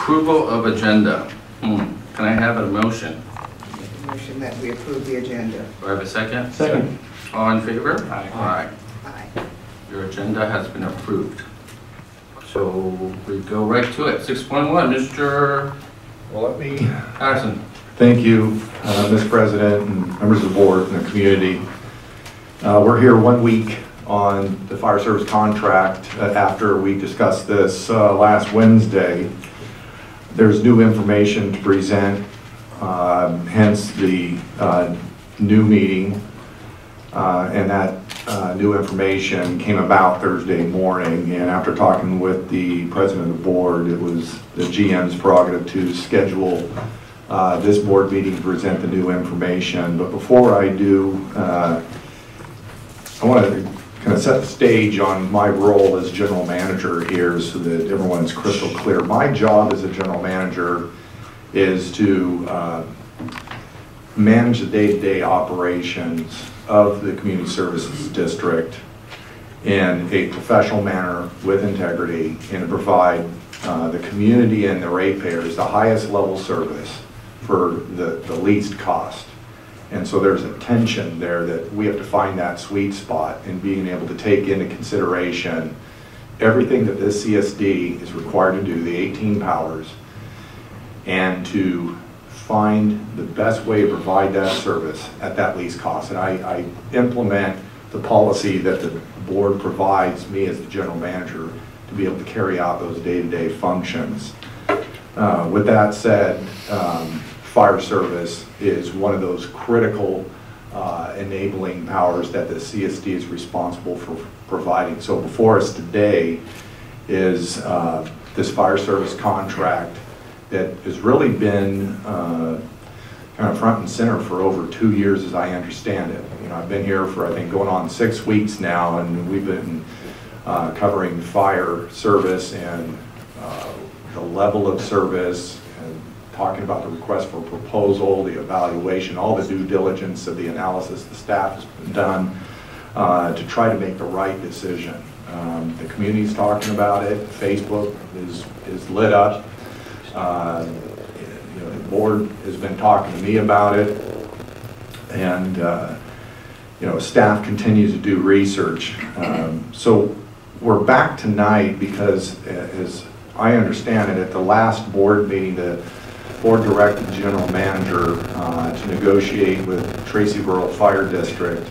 approval of agenda. Can I have a motion? Motion that we approve the agenda. Do I have a second? Second. All in favor? Aye. Aye. Your agenda has been approved. So we go right to it. 6.1, Mr. Well, let me Patterson. thank you, Mr. President, and members of the board and the community. We're here 1 week on the fire service contract after we discussed this last Wednesday. There's new information to present, hence the new meeting, and that new information came about Thursday morning, and after talking with the president of the board, it was the GM's prerogative to schedule this board meeting to present the new information. But before I do, I want to kind of set the stage on my role as general manager here so that everyone's crystal clear. My job as a general manager is to manage the day-to-day operations of the community services district in a professional manner with integrity, and to provide the community and the ratepayers the highest level service for the least cost. And so there's a tension there that we have to find that sweet spot in being able to take into consideration everything that this CSD is required to do, the 18 powers, and to find the best way to provide that service at that least cost. And I implement the policy that the board provides me as the general manager to be able to carry out those day-to-day functions. With that said, fire service is one of those critical enabling powers that the CSD is responsible for providing. So before us today is this fire service contract that has really been kind of front and center for over 2 years, as I understand it. You know, I've been here for, I think, going on 6 weeks now, and we've been covering fire service and the level of service, and talking about the request for proposal, the evaluation, all the due diligence of the analysis the staff has done to try to make the right decision. The community's talking about it. Facebook is lit up. You know, the board has been talking to me about it, and you know, staff continues to do research. So we're back tonight because, as I understand it, at the last board meeting, the board directed the general manager to negotiate with Tracy Rural Fire District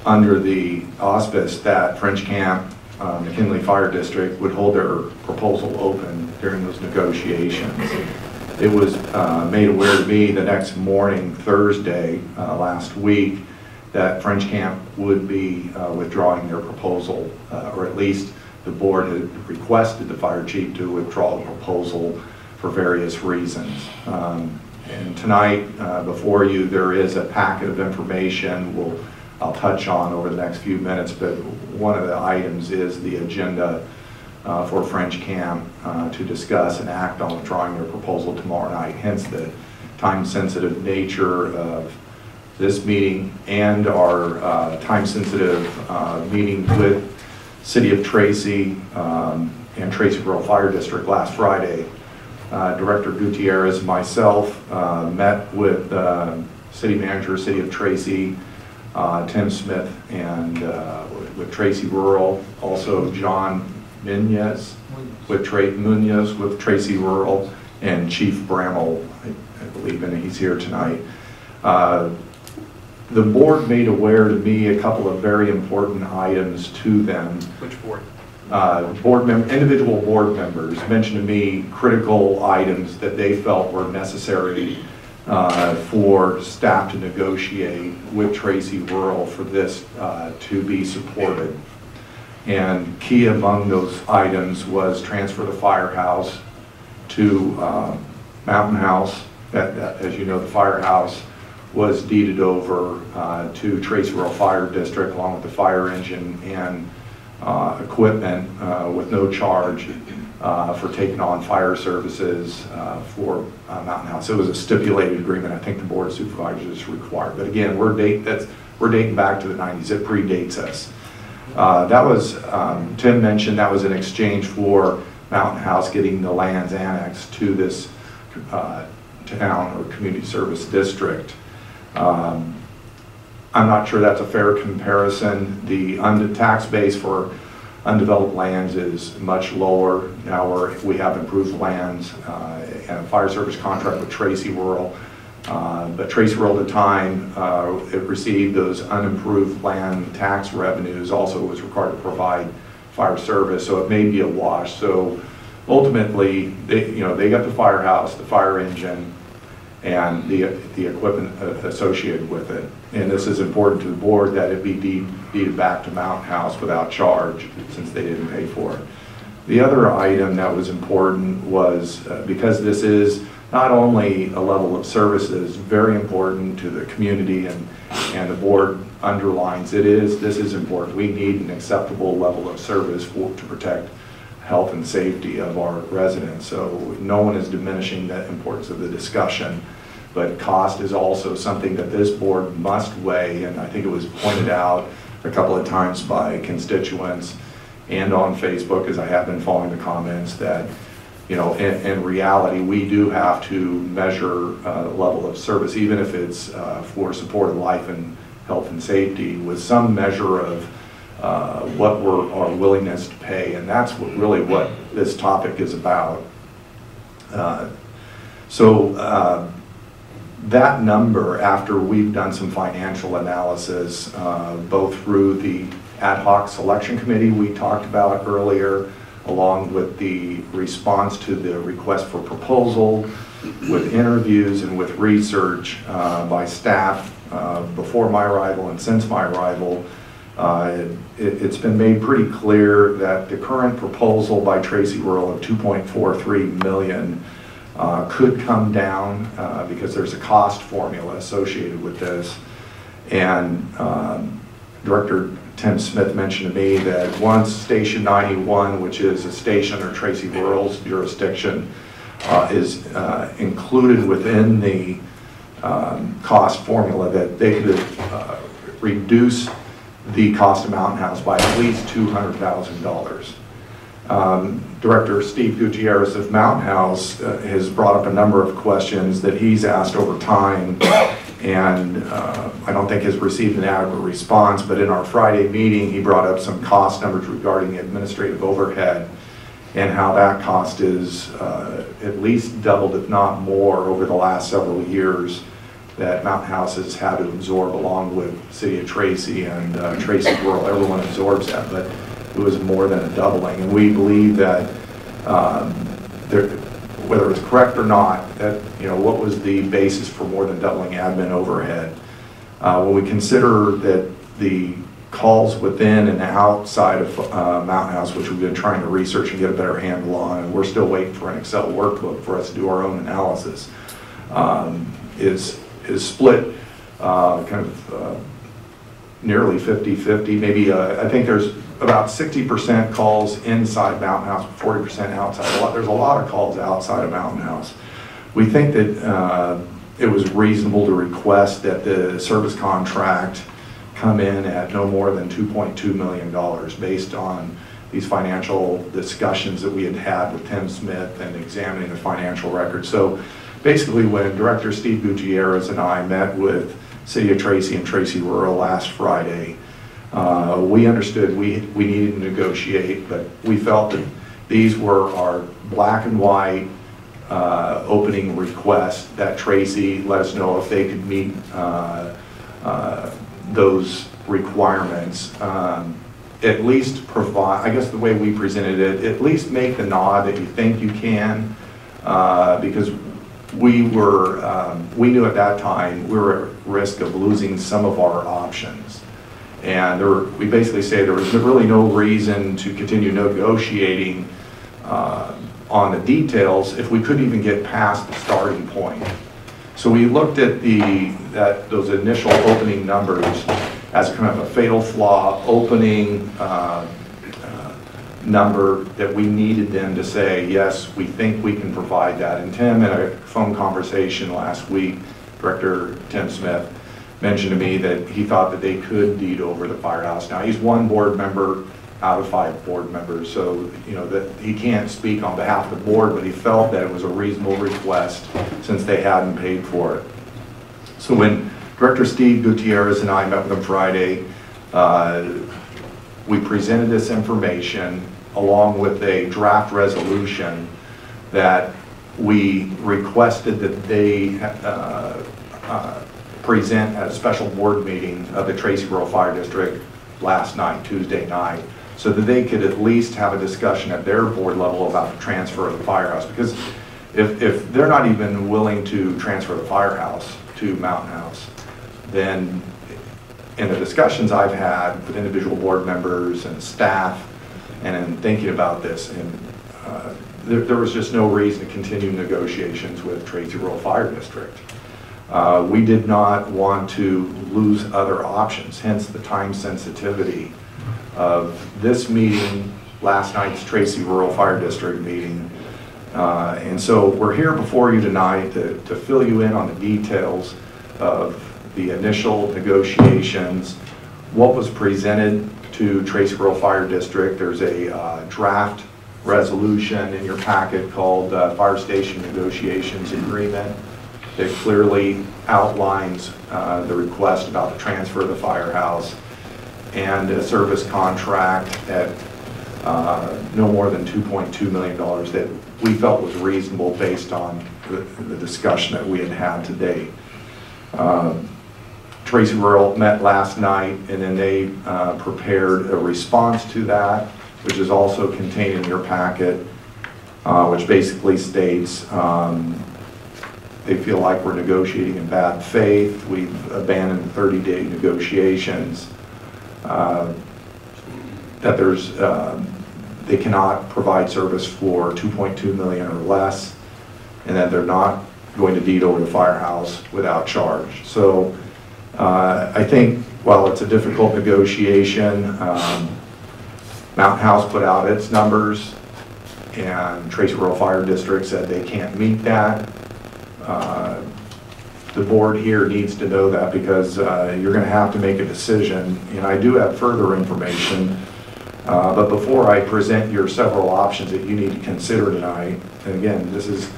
under the auspice that French Camp McKinley Fire District would hold their proposal open during those negotiations. It was made aware to me the next morning, Thursday, last week, that French Camp would be withdrawing their proposal, or at least the board had requested the fire chief to withdraw the proposal for various reasons. And tonight, before you, there is a packet of information I'll touch on over the next few minutes, but one of the items is the agenda for French Camp to discuss and act on withdrawing their proposal tomorrow night, hence the time-sensitive nature of this meeting and our time-sensitive meeting with City of Tracy and Tracy Rural Fire District last Friday. Director Gutierrez and myself met with City Manager, City of Tracy, Tim Smith, and with Tracy Rural, also John Munoz with Tracy Rural, and Chief Bramall, I believe, and he's here tonight. The board made aware to me a couple of very important items to them. Which board? Individual board members mentioned to me critical items that they felt were necessary for staff to negotiate with Tracy Rural for this to be supported. And key among those items was transfer the firehouse to Mountain House. As you know, the firehouse was deeded over to Tracy Rural Fire District along with the fire engine and equipment with no charge for taking on fire services for Mountain House. It was a stipulated agreement. I think the Board of Supervisors is required. But again, we're dating back to the 90s. It predates us. That was, Tim mentioned, that was in exchange for Mountain House getting the lands annexed to this town or community service district. I'm not sure that's a fair comparison. The tax base for undeveloped lands is much lower. Now we have improved lands and a fire service contract with Tracy Rural. But Tracy Rural at the time it received those unimproved land tax revenues, also was required to provide fire service, so it may be a wash. So ultimately, they got the firehouse, the fire engine, and the equipment associated with it. And this is important to the board that it be deeded back to Mountain House without charge, since they didn't pay for it. The other item that was important was because this is not only a level of service that is very important to the community, and the board underlines this is important. We need an acceptable level of service to protect health and safety of our residents. So no one is diminishing the importance of the discussion, but cost is also something that this board must weigh, and I think it was pointed out a couple of times by constituents and on Facebook, as I have been following the comments, that in reality, we do have to measure the level of service, even if it's for support of life and health and safety, with some measure of what our willingness to pay, and that's really what this topic is about. That number, after we've done some financial analysis, both through the ad hoc selection committee we talked about earlier, along with the response to the request for proposal, with interviews and with research by staff before my arrival and since my arrival, it's been made pretty clear that the current proposal by Tracy Rural of $2.43 million could come down because there's a cost formula associated with this. And Director Tim Smith mentioned to me that once Station 91, which is a station under Tracy Rural's jurisdiction, is included within the cost formula, that they could reduce the cost of Mountain House by at least $200,000. Director Steve Gutierrez of Mountain House has brought up a number of questions that he's asked over time, and I don't think has received an adequate response, but in our Friday meeting he brought up some cost numbers regarding administrative overhead and how that cost is at least doubled, if not more, over the last several years that Mountain House has had to absorb, along with City of Tracy and Tracy Rural. Everyone absorbs that, but it was more than a doubling, and we believe that whether it's correct or not, that what was the basis for more than doubling admin overhead. When we consider that the calls within and outside of Mountain House, which we've been trying to research and get a better handle on, and we're still waiting for an Excel workbook for us to do our own analysis, is split nearly 50-50, maybe I think there's about 60% calls inside Mountain House, 40% outside. There's a lot of calls outside of Mountain House. We think that it was reasonable to request that the service contract come in at no more than $2.2 million based on these financial discussions that we had had with Tim Smith and examining the financial records. So basically, when Director Steve Gutierrez and I met with City of Tracy and Tracy Rural last Friday, we understood we needed to negotiate, but we felt that these were our black and white opening requests that Tracy let us know if they could meet those requirements. At least provide, I guess the way we presented it, at least make the nod that you think you can, because we knew at that time we were at risk of losing some of our options. And we basically say there was really no reason to continue negotiating on the details if we couldn't even get past the starting point. So we looked at those initial opening numbers as kind of a fatal flaw opening number that we needed them to say, yes, we think we can provide that. And Tim, in a phone conversation last week, Director Tim Smith mentioned to me that he thought that they could deed over the firehouse. Now, he's one board member, out of 5 board members. So, you know, that he can't speak on behalf of the board, but he felt that it was a reasonable request since they hadn't paid for it. So when Director Steve Gutierrez and I met with him Friday, we presented this information along with a draft resolution that we requested that they present at a special board meeting of the Tracy Rural Fire District last night, Tuesday night, so that they could at least have a discussion at their board level about the transfer of the firehouse. Because if they're not even willing to transfer the firehouse to Mountain House, then in the discussions I've had with individual board members and staff and in thinking about this, and there was just no reason to continue negotiations with Tracy Rural Fire District. We did not want to lose other options, hence the time sensitivity of this meeting, last night's Tracy Rural Fire District meeting. And so we're here before you tonight to fill you in on the details of the initial negotiations, what was presented to Tracy Rural Fire District. There's a draft resolution in your packet called Fire Station Negotiations Agreement that clearly outlines the request about the transfer of the firehouse and a service contract at no more than $2.2 million that we felt was reasonable based on the discussion that we had had today. Tracy Rural met last night, and then they prepared a response to that, which is also contained in your packet, which basically states they feel like we're negotiating in bad faith. We've abandoned 30-day negotiations. That there's they cannot provide service for $2.2 million or less, and that they're not going to deed over the firehouse without charge. So I think while it's a difficult negotiation, Mountain House put out its numbers, and Tracy Rural Fire District said they can't meet that. The board here needs to know that, because you're going to have to make a decision, and I do have further information. But before I present your several options that you need to consider tonight, and again, this is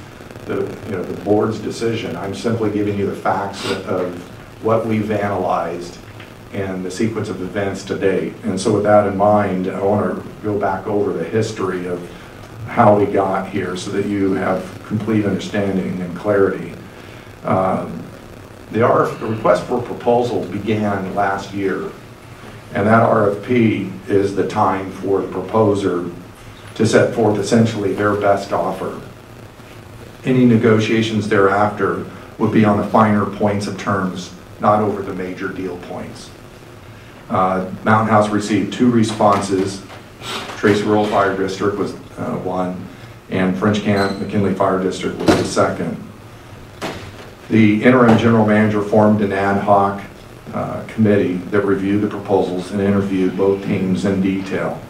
the board's decision. I'm simply giving you the facts of what we've analyzed and the sequence of events to date. And so with that in mind, I want to go back over the history of how we got here so that you have complete understanding and clarity. The request for proposal began last year, and that RFP is the time for the proposer to set forth essentially their best offer. Any negotiations thereafter would be on the finer points of terms, not over the major deal points. Mountain House received 2 responses. Tracy Rural Fire District was one, and French Camp McKinley Fire District was the second. The interim general manager formed an ad hoc committee that reviewed the proposals and interviewed both teams in detail.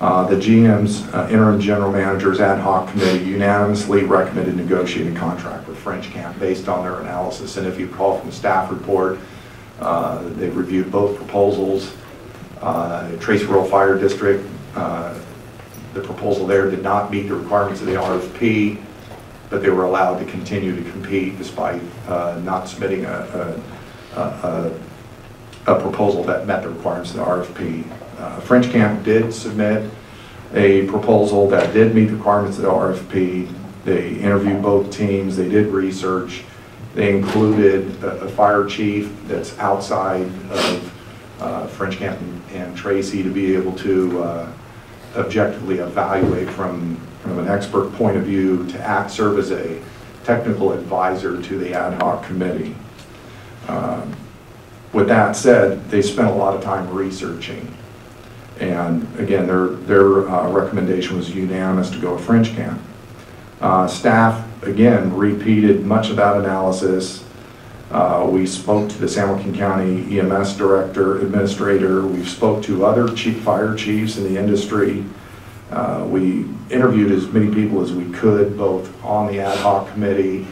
The GM's interim general manager's ad hoc committee unanimously recommended negotiating a contract with French Camp based on their analysis. And if you recall from the staff report, they reviewed both proposals. Tracy Rural Fire District, the proposal there did not meet the requirements of the RFP, but they were allowed to continue to compete despite not submitting a proposal that met the requirements of the RFP. French Camp did submit a proposal that did meet the requirements of the RFP. They interviewed both teams, they did research, they included a fire chief that's outside of French Camp and Tracy to be able to objectively evaluate from an expert point of view to serve as a technical advisor to the ad hoc committee. With that said, they spent a lot of time researching, and again, their recommendation was unanimous to go with French Camp. Staff again repeated much of that analysis. We spoke to the San Joaquin County EMS director, administrator. We spoke to other fire chiefs in the industry. We interviewed as many people as we could, both on the ad hoc committee,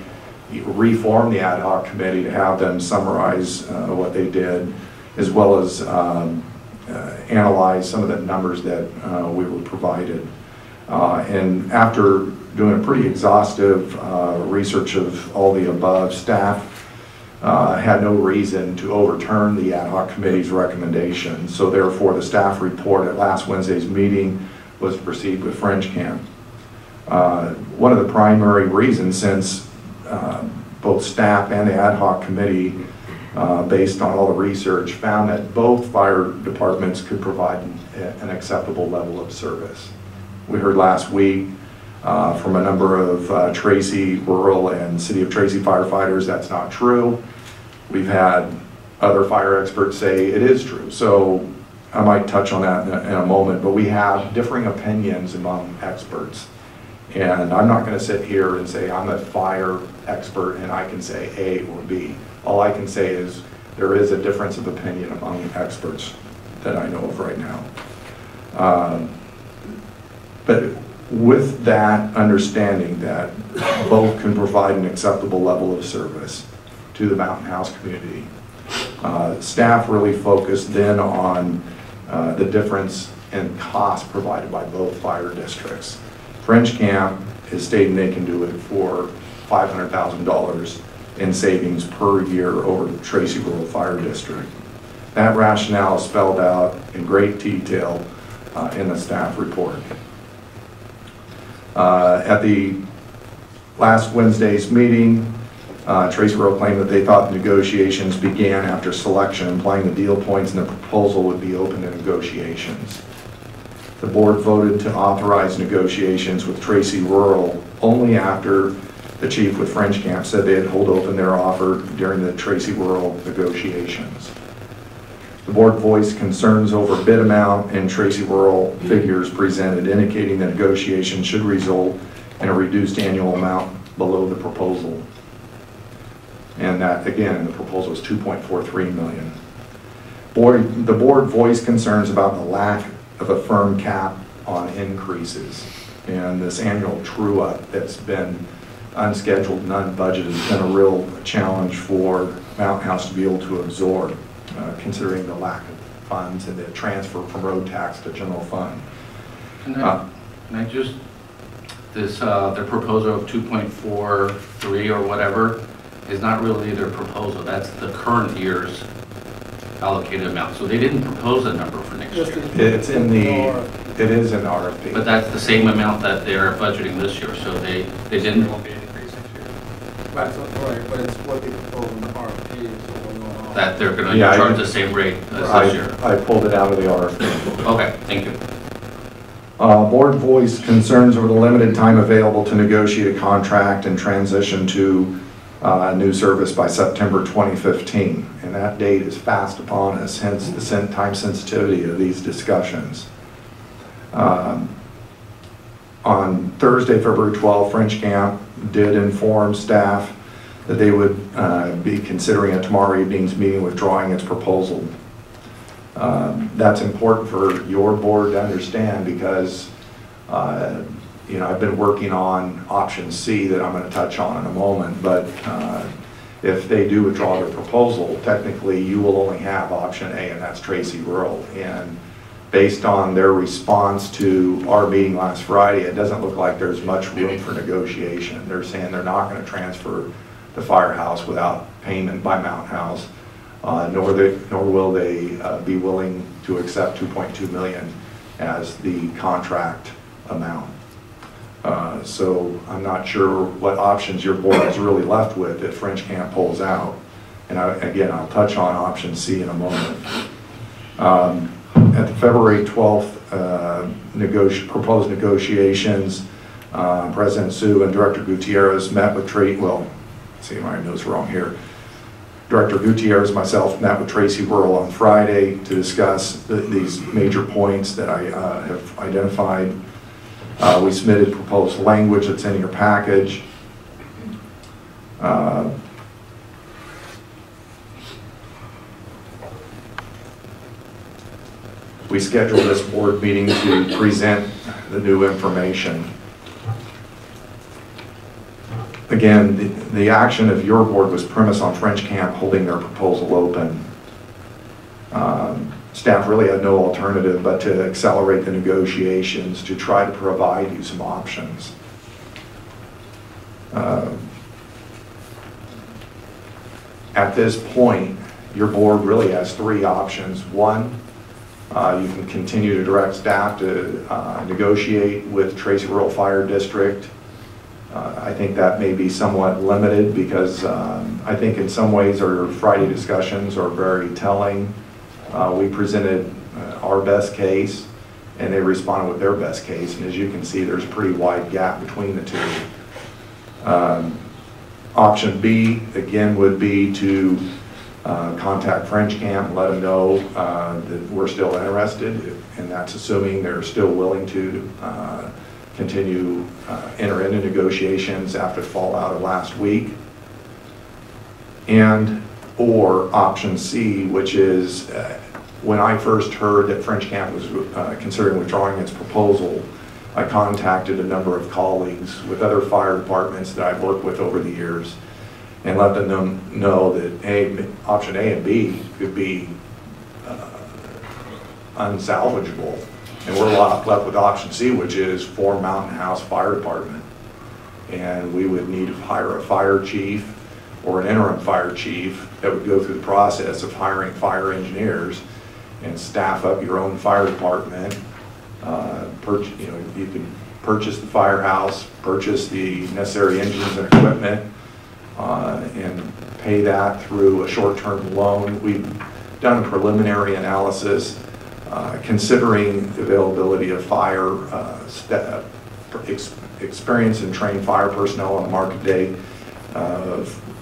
reformed the ad hoc committee to have them summarize what they did, as well as analyze some of the numbers that we were provided. And after doing a pretty exhaustive research of all the above, staff had no reason to overturn the ad hoc committee's recommendation. So therefore, the staff report at last Wednesday's meeting was to proceed with French Camp. One of the primary reasons, since both staff and the ad hoc committee, based on all the research, found that both fire departments could provide an acceptable level of service. We heard last week from a number of Tracy rural and City of Tracy firefighters that's not true. We've had other fire experts say it is true. So I might touch on that in a moment, but we have differing opinions among experts. And I'm not going to sit here and say I'm a fire expert and I can say A or B. All I can say is there is a difference of opinion among experts that I know of right now. But with that understanding that both can provide an acceptable level of service to the Mountain House community, staff really focused then on the difference in cost provided by both fire districts. French Camp is stating they can do it for $500,000 in savings per year over the Tracy Rural Fire District. That rationale is spelled out in great detail in the staff report. At the last Wednesday's meeting, Tracy Rural claimed that they thought the negotiations began after selection, implying the deal points in the proposal would be open to negotiations. The board voted to authorize negotiations with Tracy Rural only after the chief with French Camp said they'd hold open their offer during the Tracy Rural negotiations. The board voiced concerns over bid amount and Tracy Rural figures presented, indicating the negotiation should result in a reduced annual amount below the proposal. And that, again, the proposal is $2.43 million. The board voiced concerns about the lack of a firm cap on increases. And this annual true-up that's been unscheduled and unbudgeted has been a real challenge for Mountain House to be able to absorb, considering the lack of funds and the transfer from road tax to general fund. Can I just, the proposal of 2.43 or whatever is not really their proposal. That's the current year's allocated amount. So they didn't propose a number for next year. It's in it is in the RFP. But that's the same amount that they're budgeting this year. So they didn't. There won't be an increase next year. Right, but it's what they propose in the RFP is what we're going on. That they're going to charge the same rate as this year. I pulled it out of the RFP. Okay, thank you. Board voiced concerns over the limited time available to negotiate a contract and transition to a new service by September 2015. And that date is fast upon us, hence the time sensitivity of these discussions. On Thursday, February 12th, French Camp did inform staff that they would be considering a tomorrow evening's meeting withdrawing its proposal. That's important for your board to understand because you know, I've been working on option C that I'm going to touch on in a moment, but if they do withdraw their proposal, technically you will only have option A, and that's Tracy Rural. And based on their response to our meeting last Friday, it doesn't look like there's much room for negotiation. They're saying they're not going to transfer the firehouse without payment by Mountain House, nor will they be willing to accept $2.2 million as the contract amount. So I'm not sure what options your board is really left with if French Camp pulls out. And again, I'll touch on option C in a moment. At the February 12th proposed negotiations, President Sue and Director Gutierrez met with my notes wrong here. Director Gutierrez and myself met with Tracy Rural on Friday to discuss these major points that I have identified. We submitted proposed language that's in your package. We scheduled this board meeting to present the new information. Again, the action of your board was premised on French Camp holding their proposal open. staff really had no alternative but to accelerate the negotiations to try to provide you some options. At this point, your board really has three options. One, you can continue to direct staff to negotiate with Tracy Rural Fire District. I think that may be somewhat limited because I think in some ways our Friday discussions are very telling. We presented our best case and they responded with their best case, and as you can see there's a pretty wide gap between the two. Option B again would be to contact French Camp and let them know that we're still interested, and that's assuming they're still willing to continue enter into negotiations after the fallout of last week. And or option C, which is when I first heard that French Camp was considering withdrawing its proposal, I contacted a number of colleagues with other fire departments that I've worked with over the years and let them know that option A and B could be unsalvageable. And we're left with option C, which is for Mountain House Fire Department. And we would need to hire a fire chief or an interim fire chief that would go through the process of hiring fire engineers and staff up your own fire department. You can purchase the firehouse, purchase the necessary engines and equipment, and pay that through a short-term loan. We've done a preliminary analysis considering the availability of fire experienced and trained fire personnel on the market day.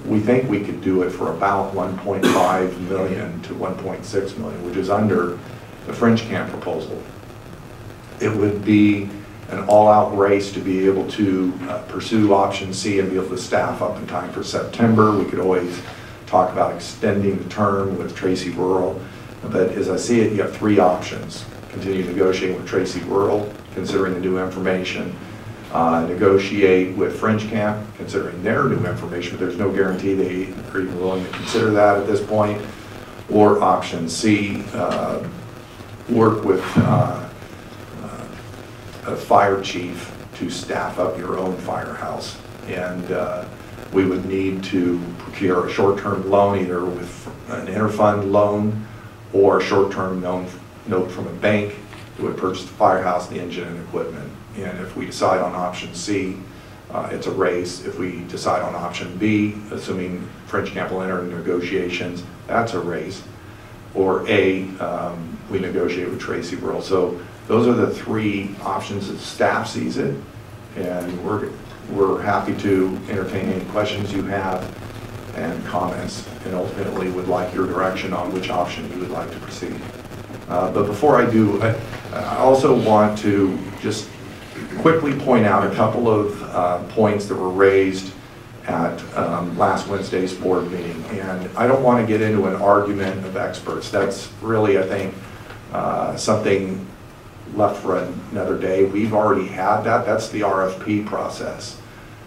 We think we could do it for about $1.5 million to $1.6 million, which is under the French Camp proposal. It would be an all-out race to be able to pursue option C and be able to staff up in time for September. We could always talk about extending the term with Tracy Rural, but as I see it, you have three options. Continue negotiating with Tracy Rural, considering the new information. Negotiate with French Camp, considering their new information, but there's no guarantee they are even willing to consider that at this point. Or option C, work with a fire chief to staff up your own firehouse. And we would need to procure a short-term loan, either with an interfund loan or a short-term note from a bank that would purchase the firehouse, the engine, and equipment. And if we decide on option C, it's a race. If we decide on option B, assuming French Camp will enter into negotiations, that's a race. Or A, we negotiate with Tracy Rural. So those are the three options as staff sees it, and we're happy to entertain any questions you have and comments, and ultimately would like your direction on which option you would like to proceed. But before I do, I also want to just quickly point out a couple of points that were raised at last Wednesday's board meeting. And I don't want to get into an argument of experts. That's really, I think, something left for another day. We've already had that. That's the RFP process.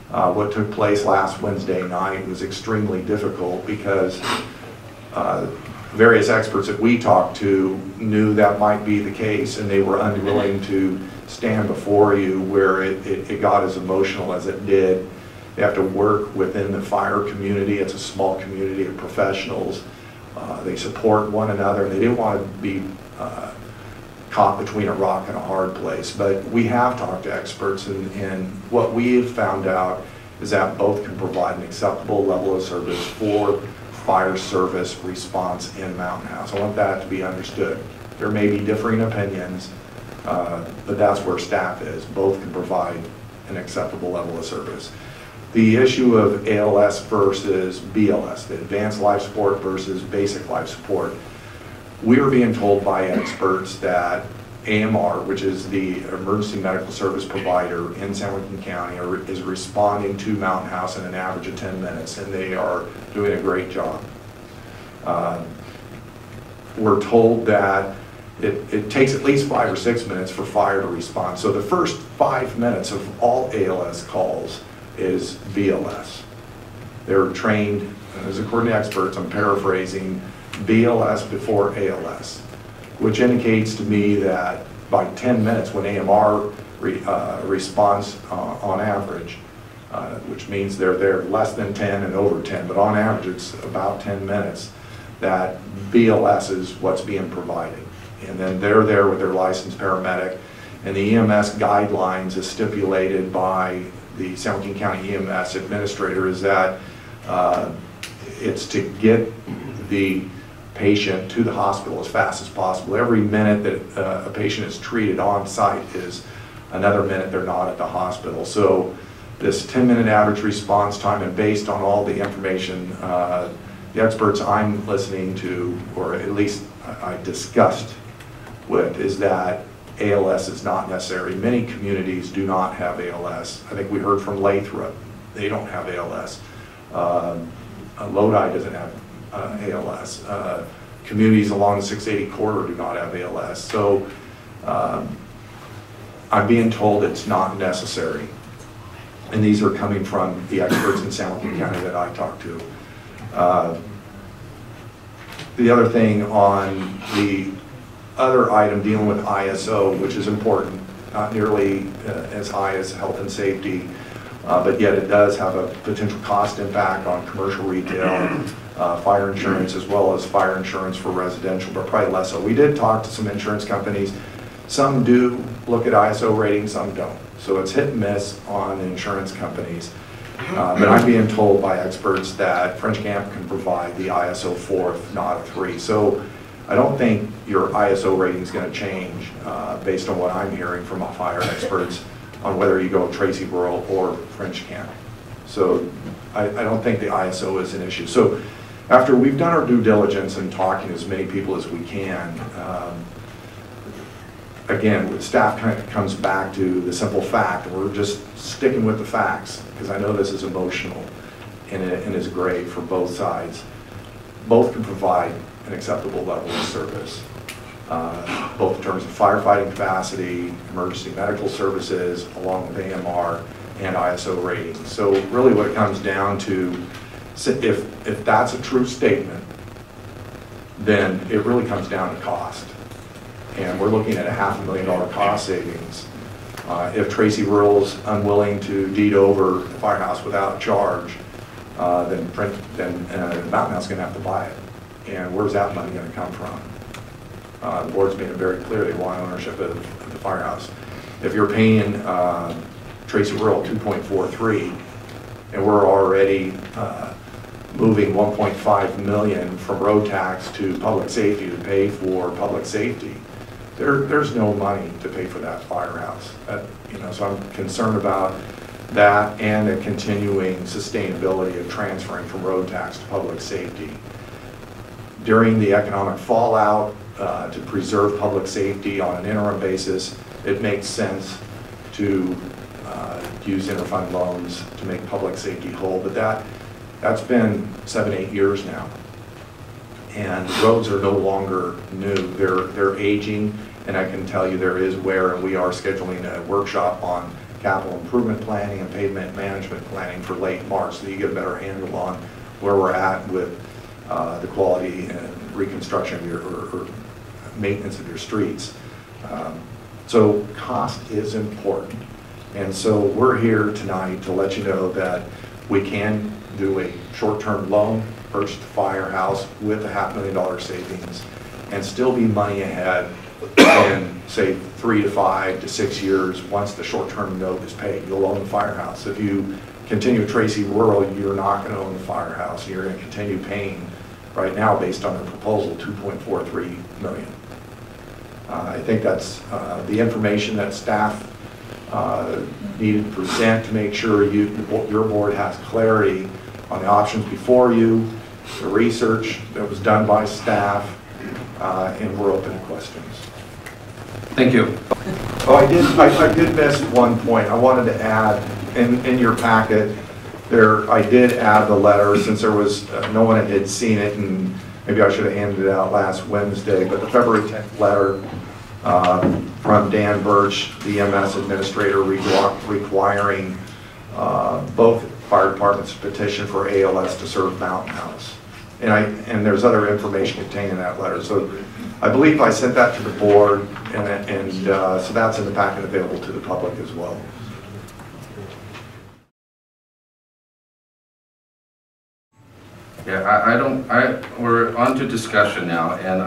What took place last Wednesday night was extremely difficult because various experts that we talked to knew that might be the case, and they were unwilling to stand before you where it got as emotional as it did. They have to work within the fire community. It's a small community of professionals. They support one another. They didn't want to be caught between a rock and a hard place. But we have talked to experts, and what we have found out is that both can provide an acceptable level of service for fire service response in Mountain House. I want that to be understood. There may be differing opinions, but that's where staff is. Both can provide an acceptable level of service. The issue of ALS versus BLS, the advanced life support versus basic life support, we are being told by experts that AMR, which is the emergency medical service provider in San Joaquin County, is responding to Mountain House in an average of 10 minutes, and they are doing a great job. We're told that it takes at least 5 or 6 minutes for fire to respond. So the first 5 minutes of all ALS calls is BLS. They're trained, as according to experts, I'm paraphrasing, BLS before ALS. which indicates to me that by 10 minutes when AMR responds on average, which means they're there less than 10 and over 10, but on average it's about 10 minutes, that BLS is what's being provided. And then they're there with their licensed paramedic, and the EMS guidelines as stipulated by the San Joaquin County EMS administrator is that it's to get the patient to the hospital as fast as possible. Every minute that a patient is treated on site is another minute they're not at the hospital. So this 10-minute average response time, and based on all the information, the experts I'm listening to, or at least I discussed with, is that ALS is not necessary. Many communities do not have ALS. I think we heard from Lathrop, they don't have ALS. Lodi doesn't have ALS. Communities along the 680 corridor do not have ALS. So I'm being told it's not necessary. And these are coming from the experts in San Joaquin County that I talked to. The other thing on the other item dealing with ISO, which is important, not nearly as high as health and safety, but yet it does have a potential cost impact on commercial retail, fire insurance, as well as fire insurance for residential, but probably less so. We did talk to some insurance companies. Some do look at ISO ratings, some don't. So it's hit and miss on insurance companies. But I'm being told by experts that French Camp can provide the ISO 4, not a 3. So I don't think your ISO rating is going to change based on what I'm hearing from fire experts on whether you go Tracy Rural or French Camp. So I don't think the ISO is an issue. So after we've done our due diligence and talking to as many people as we can, again, staff kind of comes back to the simple fact, and we're just sticking with the facts, because I know this is emotional and is great for both sides. Both can provide an acceptable level of service, both in terms of firefighting capacity, emergency medical services, along with AMR and ISO ratings. So really what it comes down to, if that's a true statement, then it really comes down to cost. And we're looking at a $500,000 cost savings. If Tracy Rural's unwilling to deed over the firehouse without charge, then Mountain House is going to have to buy it. And where's that money going to come from? The board's made it very clear they want ownership of the firehouse. If you're paying Tracy Rural $2.43, and we're already moving $1.5 million from road tax to public safety to pay for public safety, there's no money to pay for that firehouse. So I'm concerned about that and the continuing sustainability of transferring from road tax to public safety. During the economic fallout, to preserve public safety on an interim basis, it makes sense to use interfund loans to make public safety whole, but that's been 7-8 years now. And the roads are no longer new. They're aging, and I can tell you there is wear, and we are scheduling a workshop on capital improvement planning and pavement management planning for late March, so you get a better handle on where we're at with the quality and reconstruction of your, or maintenance of your streets. So cost is important. And so we're here tonight to let you know that we can do a short-term loan, purchase the firehouse with a $500,000 savings, and still be money ahead in, say, 3 to 5 to 6 years once the short-term note is paid. You'll own the firehouse. If you continue Tracy Rural, you're not going to own the firehouse. You're going to continue paying right now, based on the proposal, $2.43 million. I think that's the information that staff needed to present to make sure your board has clarity on the options before you, the research that was done by staff, and we're open to questions. Thank you. Oh, I did miss one point. I wanted to add, in your packet, I did add the letter, since there was, no one had seen it, and maybe I should have handed it out last Wednesday, but the February 10th letter from Dan Birch, the EMS administrator, requiring both fire departments to petition for ALS to serve Mountain House. And there's other information contained in that letter. So I believe I sent that to the board, and so that's in the packet available to the public as well. Yeah, we're on to discussion now, and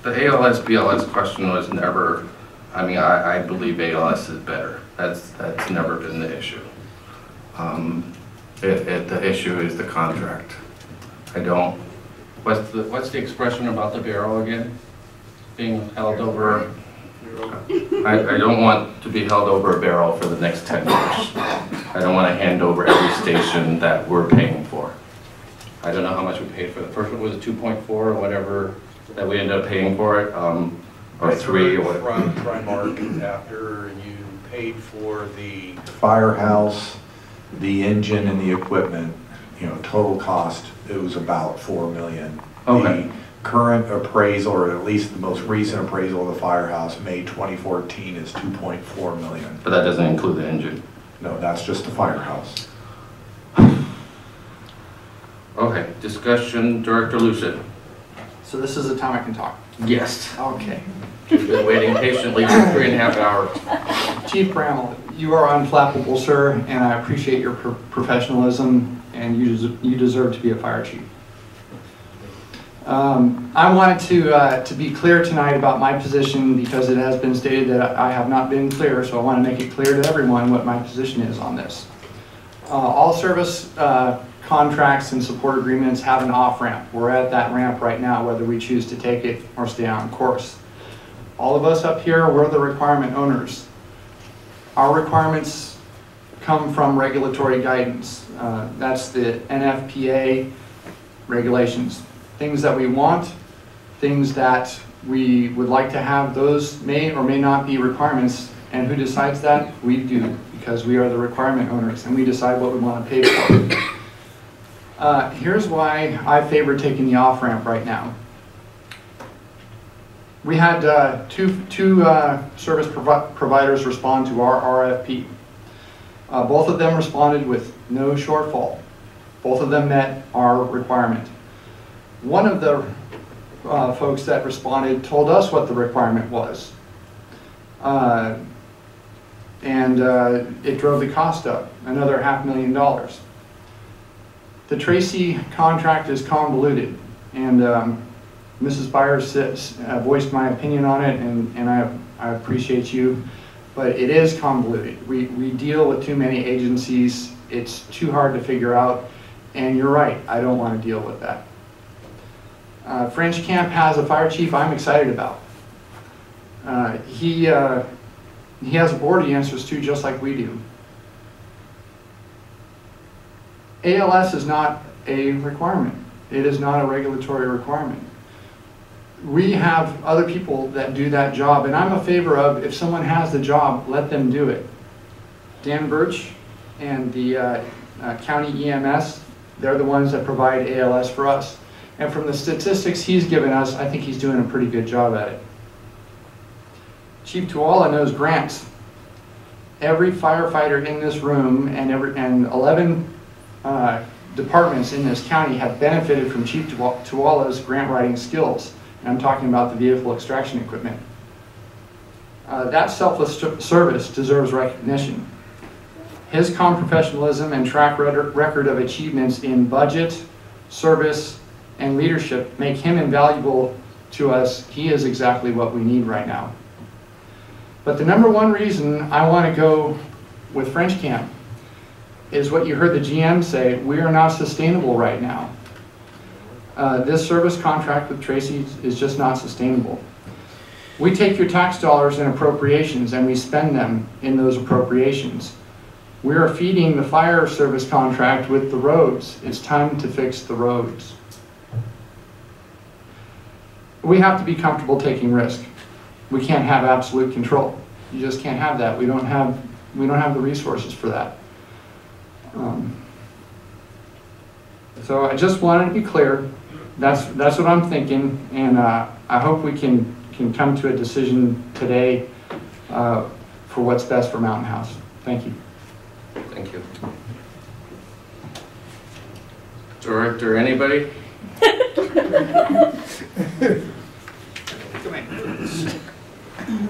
the ALS BLS question was never, I mean, I believe ALS is better. That's never been the issue. The issue is the contract. What's the expression about the barrel again? Being held over. I don't want to be held over a barrel for the next 10 years. I don't want to hand over every station that we're paying for. I don't know how much we paid for the first one. Was it 2.4 or whatever that we ended up paying for it, or 3 or whatever. From Trimark, after you paid for the firehouse, the engine, and the equipment, total cost, it was about $4 million. Okay. The current appraisal, or at least the most recent appraisal of the firehouse, May 2014, is $2.4 million. But that doesn't include the engine. No, that's just the firehouse. Okay, discussion, Director Lucid. So this is the time I can talk. Yes. Okay. We've been waiting patiently for 3.5 hours. Chief Bramall, you are unflappable, sir, and I appreciate your professionalism, and you deserve to be a fire chief. I wanted to be clear tonight about my position because it has been stated that I have not been clear, so I want to make it clear to everyone what my position is on this. All service contracts and support agreements have an off-ramp. We're at that ramp right now, whether we choose to take it or stay on course. All of us up here, we're the requirement owners. Our requirements come from regulatory guidance. That's the NFPA regulations. Things that we want, things that we would like to have, those may or may not be requirements. And who decides that? We do, because we are the requirement owners and we decide what we want to pay for. Here's why I favor taking the off-ramp right now. We had two service providers respond to our RFP. Both of them responded with no shortfall. Both of them met our requirement. One of the folks that responded told us what the requirement was. And it drove the cost up, another $500,000. The Tracy contract is convoluted, and Mrs. Byers voiced my opinion on it, and I appreciate you, but it is convoluted. We deal with too many agencies. It's too hard to figure out, and you're right, I don't want to deal with that. French Camp has a fire chief I'm excited about. He has a board he answers to just like we do. ALS is not a requirement. It is not a regulatory requirement. We have other people that do that job, and I'm a favor of, if someone has the job, let them do it. Dan Birch and the county EMS, they're the ones that provide ALS for us. And from the statistics he's given us, I think he's doing a pretty good job at it. Chief Tuala knows grants. Every firefighter in this room and 11 departments in this county have benefited from Chief Tuala's grant writing skills. And I'm talking about the vehicle extraction equipment. That selfless service deserves recognition. His calm professionalism and track record of achievements in budget, service, and leadership make him invaluable to us. He is exactly what we need right now. But the number one reason I want to go with French Camp is what you heard the GM say: we are not sustainable right now. This service contract with Tracy is just not sustainable. We take your tax dollars and appropriations and we spend them in those appropriations. We are feeding the fire service contract with the roads. It's time to fix the roads. We have to be comfortable taking risk. We can't have absolute control. You just can't have that. We don't have the resources for that. So I just wanted to be clear. That's what I'm thinking, and I hope we can come to a decision today for what's best for Mountain House. Thank you. Thank you. Director, anybody? Come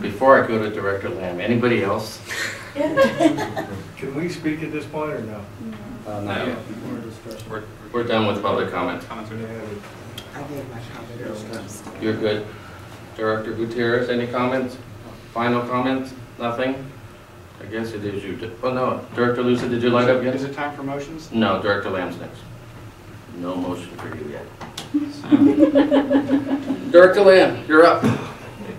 Before I go to Director Lamb, anybody else? Can we speak at this point or no? Not yet. More discussion. We're done with public comment. I gave my comments. You're good. Director Gutierrez, any comments? Final comments? Nothing? I guess it is you. Oh, no. Director Lucid, did you light up yet? Is it time for motions? No, Director Lamb's next. No motion for you yet. Director Lamb, you're up.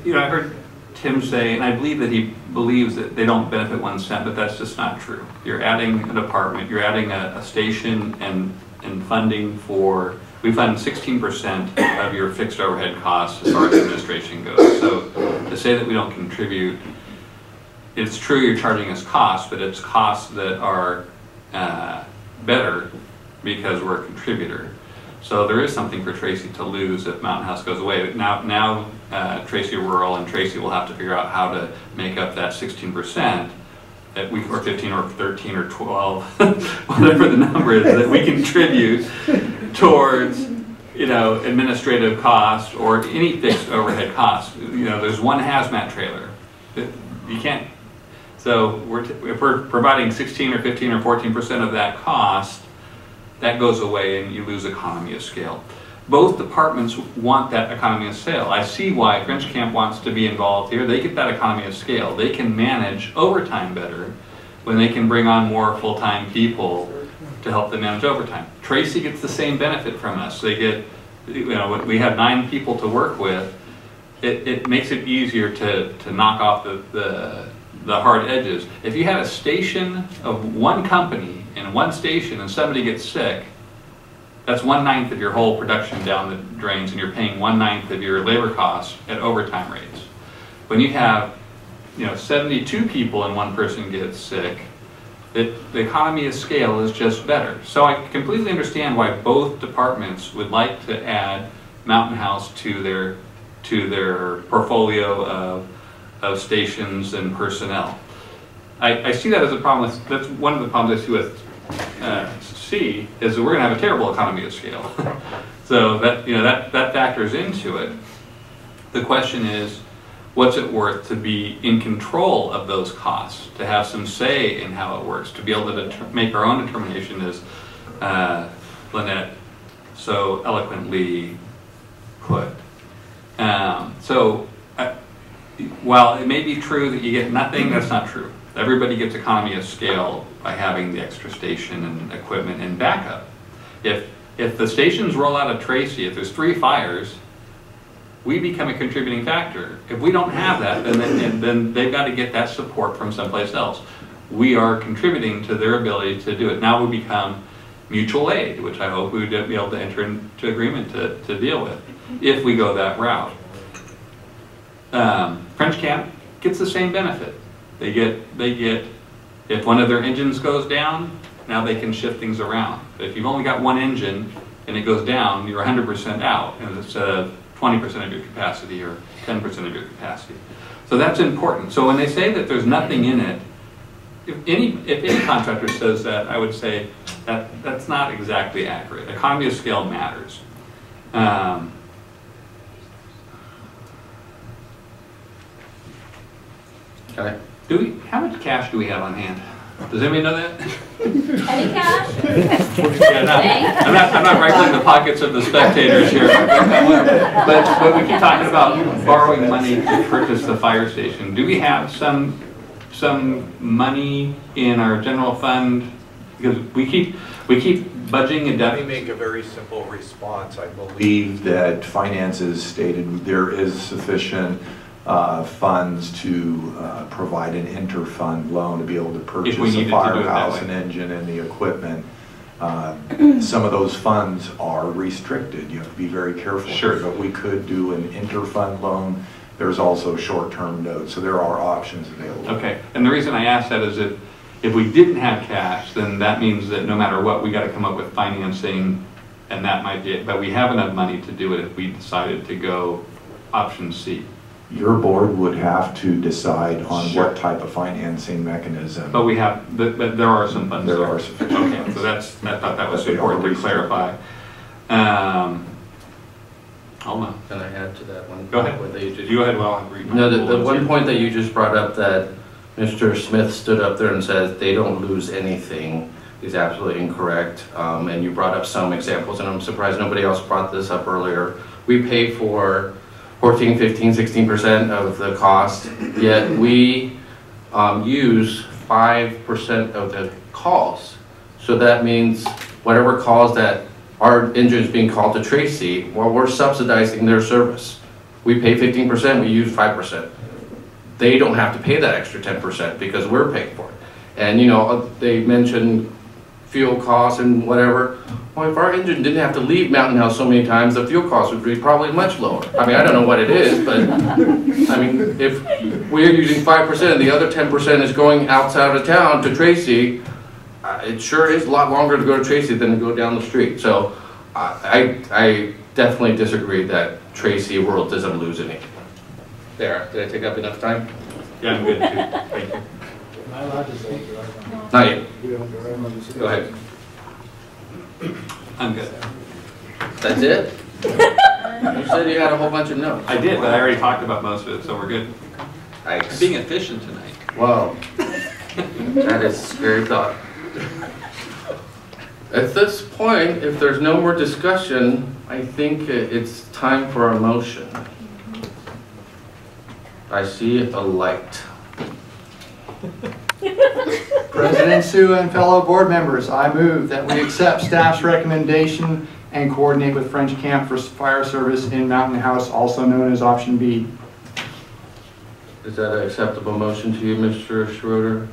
You know, I heard Tim say, and I believe that he believes that they don't benefit 1 cent, but that's just not true. You're adding a department, you're adding a station and funding for, we fund 16% of your fixed overhead costs as far as administration goes. So to say that we don't contribute, it's true you're charging us costs, but it's costs that are better because we're a contributor. So there is something for Tracy to lose if Mountain House goes away. Now Tracy Rural and Tracy will have to figure out how to make up that 16% that we, or 15 or 13 or 12, whatever the number is, that we contribute towards, you know, administrative costs or any fixed overhead costs. You know, there's one hazmat trailer. You can't, so if we're providing 16 or 15 or 14% of that cost, that goes away and you lose economy of scale. Both departments want that economy of scale. I see why French Camp wants to be involved here. They get that economy of scale. They can manage overtime better when they can bring on more full-time people to help them manage overtime. Tracy gets the same benefit from us. They get, you know, we have 9 people to work with. It makes it easier to knock off the hard edges. If you had a station of one company in one station and somebody gets sick, that's 1/9 of your whole production down the drains, and you're paying 1/9 of your labor costs at overtime rates. When you have, you know, 72 people and one person gets sick, the economy of scale is just better. So I completely understand why both departments would like to add Mountain House to their portfolio of stations and personnel. I see that as a problem. That's one of the problems I see with C, is that we're going to have a terrible economy of scale. So that, you know, that factors into it. The question is, what's it worth to be in control of those costs, to have some say in how it works, to be able to make our own determination, as Lynette so eloquently put. While it may be true that you get nothing, that's not true. Everybody gets economy of scale by having the extra station and equipment and backup. If the stations roll out of Tracy, if there's 3 fires, we become a contributing factor. If we don't have that, then they've got to get that support from someplace else. We are contributing to their ability to do it. Now we become mutual aid, which I hope we would be able to enter into agreement to deal with, if we go that route. French Camp gets the same benefit. They get, if one of their engines goes down, now they can shift things around. But if you've only got one engine and it goes down, you're 100% out instead of 20% of your capacity or 10% of your capacity. So that's important. So when they say that there's nothing in it, if any contractor says that, I would say that's not exactly accurate. Economy of scale matters. Okay. How much cash do we have on hand? Does anybody know that? Petty cash? Yeah, I'm not rifling the pockets of the spectators here. But we keep talking about borrowing money to purchase the fire station. Do we have some money in our general fund? Because we keep budging and Let me make a very simple response. I believe that finance has stated there is sufficient funds to provide an inter-fund loan to be able to purchase a firehouse, an engine, and the equipment. Some of those funds are restricted. You have to be very careful. Sure. But we could do an inter-fund loan. There's also short-term notes, so there are options available. Okay, and the reason I ask that is that if we didn't have cash, then that means that no matter what, we got to come up with financing, and that might be it. But we have enough money to do it if we decided to go option C. Your board would have to decide on Sure. what type of financing mechanism. But we have, but there are some funds There there. are sufficient. Okay, so I thought that was But they are important to reasonable. clarify. Alma. Can I add to that one? Go ahead. point that you just- You go ahead while I read. No, the one point that you just brought up, that Mr. Smith stood up there and says they don't lose anything, is absolutely incorrect. And you brought up some examples, and I'm surprised nobody else brought this up earlier. We pay for 14, 15, 16% of the cost, yet we use 5% of the calls. So that means whatever calls that our engine is being called to Tracy, well, we're subsidizing their service. We pay 15%, we use 5%. They don't have to pay that extra 10% because we're paying for it. And you know, they mentioned fuel costs and whatever. Well, if our engine didn't have to leave Mountain House so many times, the fuel costs would be probably much lower. I mean, I don't know what it is, but I mean, if we're using 5%, the other 10% is going outside of town to Tracy, it sure is a lot longer to go to Tracy than to go down the street. So I definitely disagree that Tracy World doesn't lose any. There, did I take up enough time? Yeah, I'm good too. Thank you. Am I allowed to speak? Not yet. Go Go ahead. I'm good. That's it? You said you had a whole bunch of notes. I did, but I already talked about most of it, so we're good. I'm Being efficient tonight. Wow. That is a scary thought. At this point, if there's no more discussion, I think it's time for a motion. I see a light. President Sue and fellow board members, I move that we accept staff's recommendation and coordinate with French Camp for fire service in Mountain House, also known as option B. Is that an acceptable motion to you, Mr. Schroeder?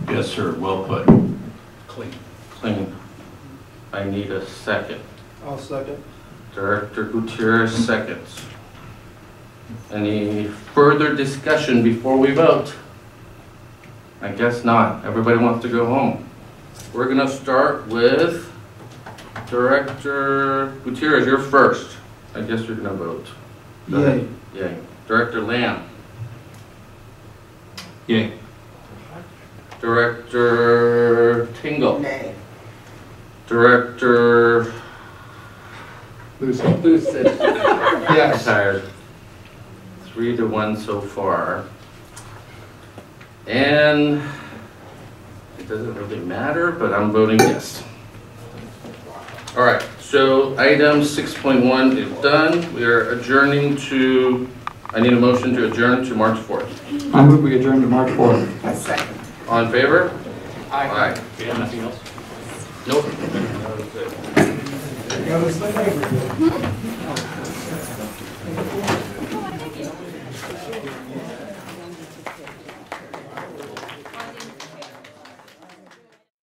Yes, sir. Well put. Clean. I need a second. I'll second. Director Gutierrez seconds. Any further discussion before we vote? I guess not. Everybody wants to go home. We're gonna start with Director Gutierrez. You're first. I guess you're gonna vote. Yay. Yay. Director Lamb. Yay. Director Tingle. Nay. Director Lucid. Lucid. Yes. Tired. 3-1 so far. And it doesn't really matter, but I'm voting yes. All right, so item 6.1 is done. We are adjourning to, I need a motion to adjourn to March 4th. I move we adjourn to March 4th. A second. All in favor? Aye. Aye. We have nothing else? Nope. That was the neighborhood.